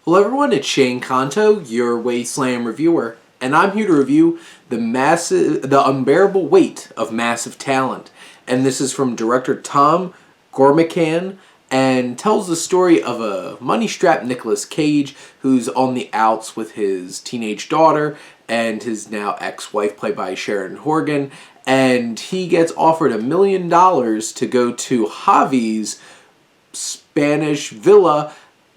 Hello everyone, it's Shane Kanto, your Wasteland reviewer, and I'm here to review the unbearable weight of massive talent. And this is from director Tom Gormican, and tells the story of a money-strapped Nicolas Cage who's on the outs with his teenage daughter and his now ex-wife, played by Sharon Horgan, and he gets offered $1 million to go to Javi's Spanish villa,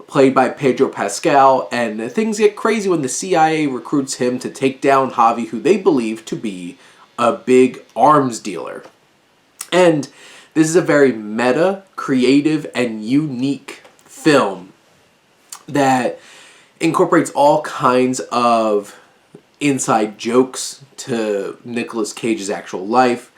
played by Pedro Pascal, and things get crazy when the CIA recruits him to take down Javi, who they believe to be a big arms dealer. And this is a very meta, creative, and unique film that incorporates all kinds of inside jokes to Nicolas Cage's actual life.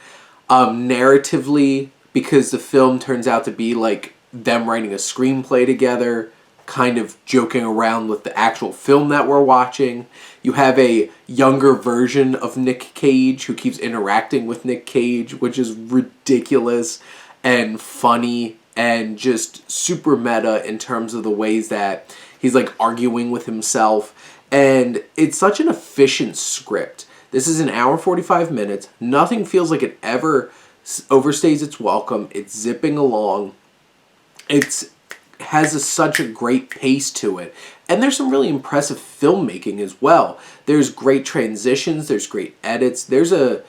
Narratively, because the film turns out to be like them writing a screenplay together, kind of joking around with the actual film that we're watching. You have a younger version of Nick Cage who keeps interacting with Nick Cage, which is ridiculous and funny and just super meta in terms of the ways that he's like arguing with himself. And it's such an efficient script. This is an hour 45 minutes. Nothing feels like it ever overstays its welcome. It's zipping along. Has such a great pace to it. And there's some really impressive filmmaking as well. There's great transitions, there's great edits, there's a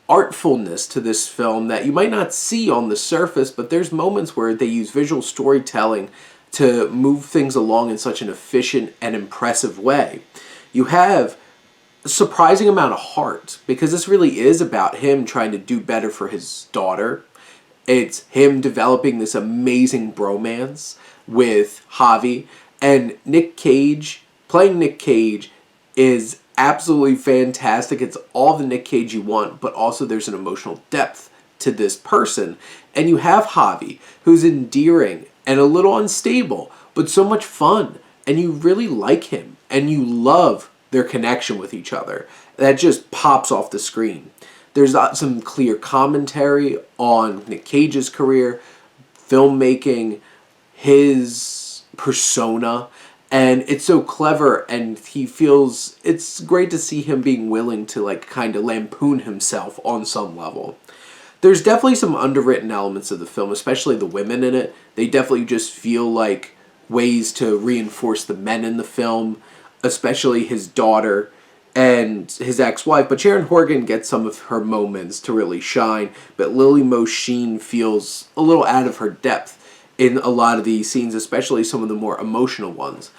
artfulness to this film that you might not see on the surface, but there's moments where they use visual storytelling to move things along in such an efficient and impressive way. You have a surprising amount of heart, because this really is about him trying to do better for his daughter. It's him developing this amazing bromance with Javi. And Nick Cage, playing Nick Cage, is absolutely fantastic. It's all the Nick Cage you want, but also there's an emotional depth to this person. And you have Javi, who's endearing and a little unstable, but so much fun. And you really like him, and you love their connection with each other. That just pops off the screen. There's some clear commentary on Nick Cage's career, filmmaking, his persona, and it's so clever, and it's great to see him being willing to like kind of lampoon himself on some level. There's definitely some underwritten elements of the film, especially the women in it. They definitely just feel like ways to reinforce the men in the film, especially his daughter and his ex-wife. But Sharon Horgan gets some of her moments to really shine, but Lily Mo Sheen feels a little out of her depth in a lot of these scenes, especially some of the more emotional ones.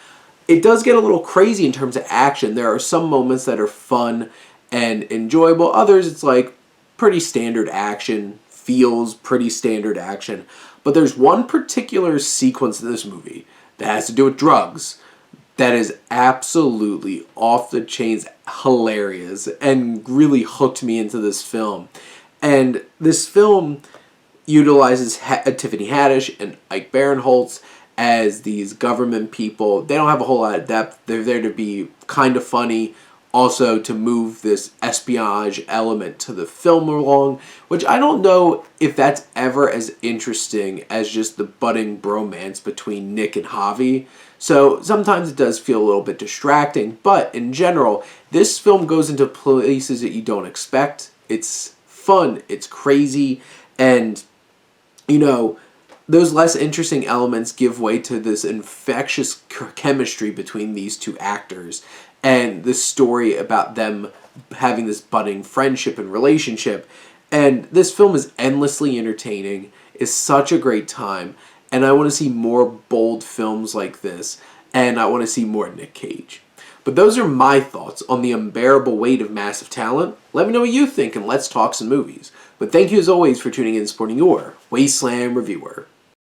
It does get a little crazy in terms of action. There are some moments that are fun and enjoyable. Others, it's like pretty standard action, feels pretty standard action. But there's one particular sequence in this movie that has to do with drugs that is absolutely off the chains hilarious and really hooked me into this film. And this film utilizes TIffany Haddish and Ike Barinholtz as these government people. They don't have a whole lot of depth. They're there to be kind of funny, also to move this espionage element to the film along, which I don't know if that's ever as interesting as just the budding bromance between Nick and Javi. So sometimes it does feel a little bit distracting, but in general, this film goes into places that you don't expect. It's fun, it's crazy, and you know, those less interesting elements give way to this infectious chemistry between these two actors, and this story about them having this budding friendship and relationship. And this film is endlessly entertaining, is such a great time, and I want to see more bold films like this, and I want to see more Nick Cage. But those are my thoughts on the unbearable weight of massive talent. Let me know what you think, and let's talk some movies. But thank you as always for tuning in and supporting your Wasteland reviewer.